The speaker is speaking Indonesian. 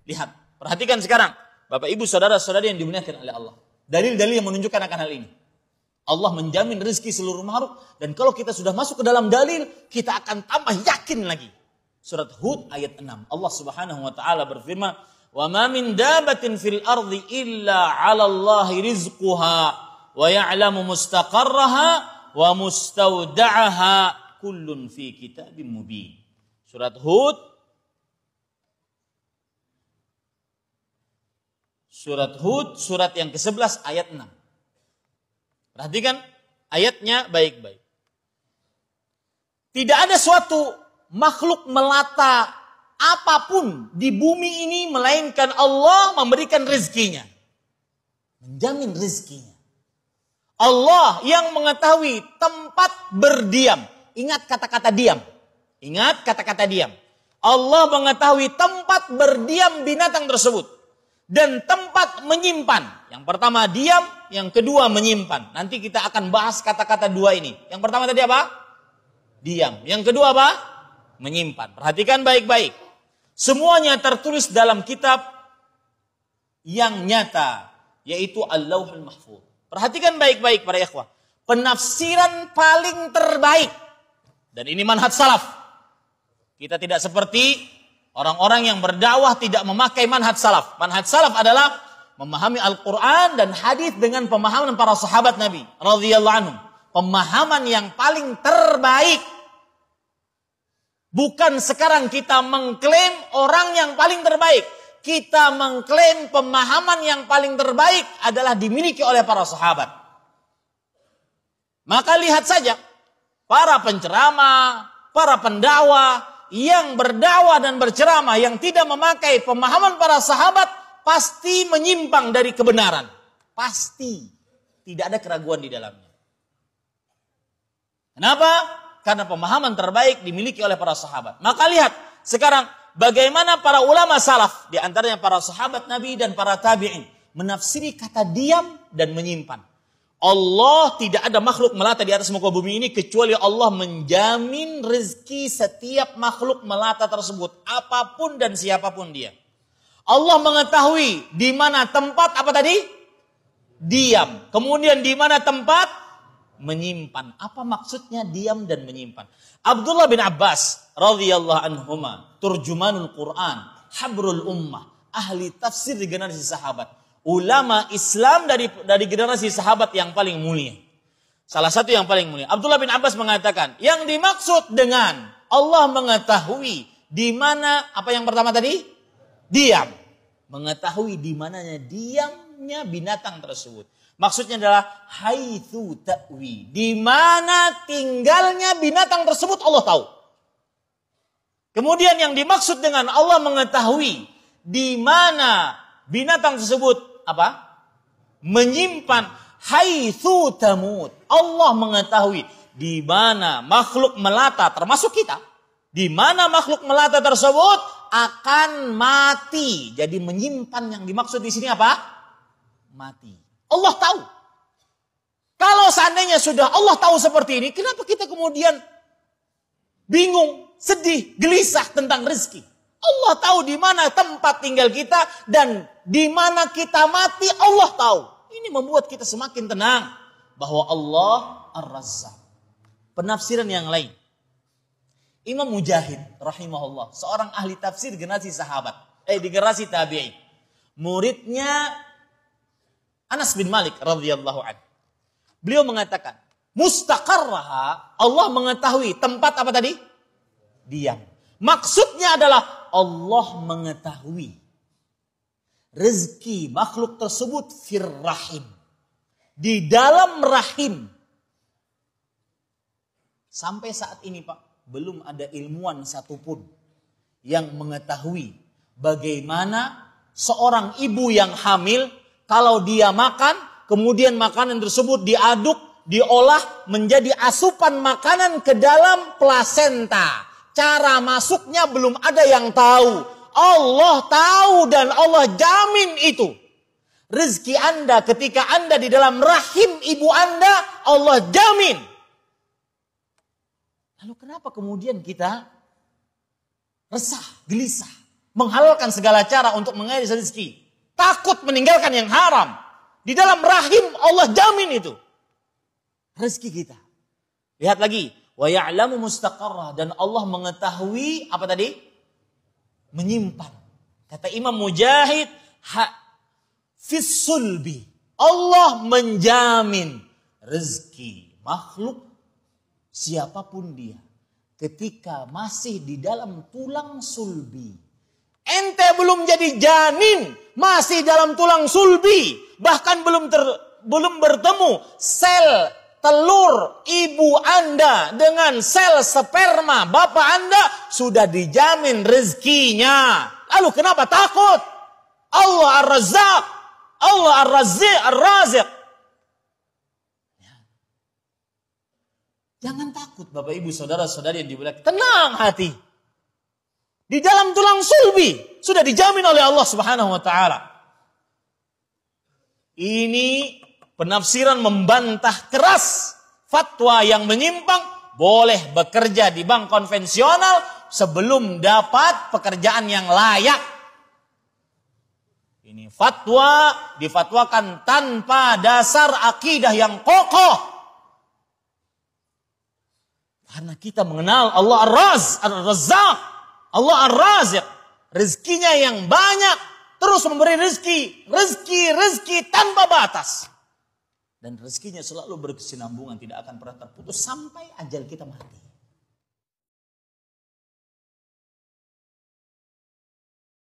Lihat, perhatikan sekarang. Bapak ibu saudara-saudari yang dimuliakan oleh Allah. Dalil-dalil yang menunjukkan akan hal ini. Allah menjamin rezeki seluruh makhluk. Dan kalau kita sudah masuk ke dalam dalil, kita akan tambah yakin lagi. Surat Hud ayat 6. Allah subhanahu wa ta'ala berfirman, wa ma min dabatin fil ardi illa 'ala Allahi rizquha wa ya'lamu mustaqarraha wa mustawda'aha kullun fi kitabim mubin. Surat Hud surat yang ke-11 ayat 6. Perhatikan ayatnya baik-baik. Tidak ada suatu makhluk melata apapun di bumi ini melainkan Allah memberikan rezekinya. Menjamin rezekinya. Allah yang mengetahui tempat berdiam. Ingat kata-kata diam. Ingat kata-kata diam. Allah mengetahui tempat berdiam binatang tersebut. Dan tempat menyimpan. Yang pertama diam, yang kedua menyimpan. Nanti kita akan bahas kata-kata dua ini. Yang pertama tadi apa? Diam. Yang kedua apa? Menyimpan. Perhatikan baik-baik. Semuanya tertulis dalam kitab yang nyata. Yaitu Al-Lauhul Mahfuz. Perhatikan baik-baik para ikhwah. Penafsiran paling terbaik. Dan ini manhaj salaf. Kita tidak seperti orang-orang yang berdakwah tidak memakai manhaj salaf. Manhaj salaf adalah memahami Al-Quran dan hadis dengan pemahaman para sahabat Nabi radhiyallahu anhum. Pemahaman yang paling terbaik. Bukan sekarang kita mengklaim orang yang paling terbaik. Kita mengklaim pemahaman yang paling terbaik adalah dimiliki oleh para sahabat. Maka lihat saja para penceramah, para pendakwah yang berdakwah dan berceramah yang tidak memakai pemahaman para sahabat pasti menyimpang dari kebenaran. Pasti. Tidak ada keraguan di dalamnya. Kenapa? Karena pemahaman terbaik dimiliki oleh para sahabat. Maka lihat sekarang bagaimana para ulama salaf, di antaranya para sahabat Nabi dan para tabi'in, menafsiri kata diam dan menyimpan. Allah tidak ada makhluk melata di atas muka bumi ini kecuali Allah menjamin rezeki setiap makhluk melata tersebut, apapun dan siapapun dia. Allah mengetahui di mana tempat apa tadi? Diam. Kemudian di mana tempat? Menyimpan. Apa maksudnya diam dan menyimpan? Abdullah bin Abbas radhiyallahu anhuma, turjumanul Quran, habrul ummah, ahli tafsir di generasi sahabat. Ulama Islam dari generasi sahabat yang paling mulia. Salah satu yang paling mulia. Abdullah bin Abbas mengatakan, yang dimaksud dengan Allah mengetahui di mana, apa yang pertama tadi? Diam. Mengetahui di mananya diamnya binatang tersebut. Maksudnya adalah haitsu ta'wi. Di mana tinggalnya binatang tersebut Allah tahu. Kemudian yang dimaksud dengan Allah mengetahui di mana binatang tersebut apa? Menyimpan haitsu tamut. Allah mengetahui di mana makhluk melata termasuk kita. Di mana makhluk melata tersebut akan mati. Jadi menyimpan yang dimaksud di sini apa? Mati. Allah tahu. Kalau seandainya sudah Allah tahu seperti ini, kenapa kita kemudian bingung, sedih, gelisah tentang rezeki? Allah tahu di mana tempat tinggal kita dan di mana kita mati, Allah tahu. Ini membuat kita semakin tenang bahwa Allah Ar-Razzaq. Penafsiran yang lain. Imam Mujahid rahimahullah, seorang ahli tafsir generasi sahabat, di generasi tabi'in. Muridnya Anas bin Malik radhiyallahu anhu. Beliau mengatakan, mustaqarraha, Allah mengetahui tempat apa tadi? Diam. Maksudnya adalah Allah mengetahui rezeki makhluk tersebut fir rahim. Di dalam rahim. Sampai saat ini Pak, belum ada ilmuwan satupun yang mengetahui bagaimana seorang ibu yang hamil, kalau dia makan, kemudian makanan tersebut diaduk, diolah menjadi asupan makanan ke dalam plasenta. Cara masuknya belum ada yang tahu. Allah tahu dan Allah jamin itu. Rezeki Anda ketika Anda di dalam rahim ibu Anda, Allah jamin. Lalu kenapa kemudian kita resah, gelisah? Menghalalkan segala cara untuk mengairi rezeki. Takut meninggalkan yang haram. Di dalam rahim Allah jamin itu. Rezeki kita. Lihat lagi. Wa ya'lamu mustaqarrah. Dan Allah mengetahui apa tadi? Menyimpan. Kata Imam Mujahid. Fis sulbi. Allah menjamin rezeki makhluk siapapun dia. Ketika masih di dalam tulang sulbi. Ente belum jadi janin, masih dalam tulang sulbi, bahkan belum bertemu sel telur ibu Anda dengan sel sperma bapak Anda, sudah dijamin rezekinya. Lalu kenapa takut? Allah Ar-Razzaq, Allah Ar-Raziq. Jangan takut Bapak Ibu saudara-saudari yang dimuliakan. Tenang hati. Di dalam tulang sulbi sudah dijamin oleh Allah Subhanahu wa taala. Ini penafsiran membantah keras fatwa yang menyimpang boleh bekerja di bank konvensional sebelum dapat pekerjaan yang layak. Ini fatwa difatwakan tanpa dasar akidah yang kokoh. Karena kita mengenal Allah Ar-Razzaq. Allah Ar-Raziq, rezekinya yang banyak, terus memberi rezeki tanpa batas. Dan rezekinya selalu berkesinambungan, tidak akan pernah terputus sampai ajal kita mati.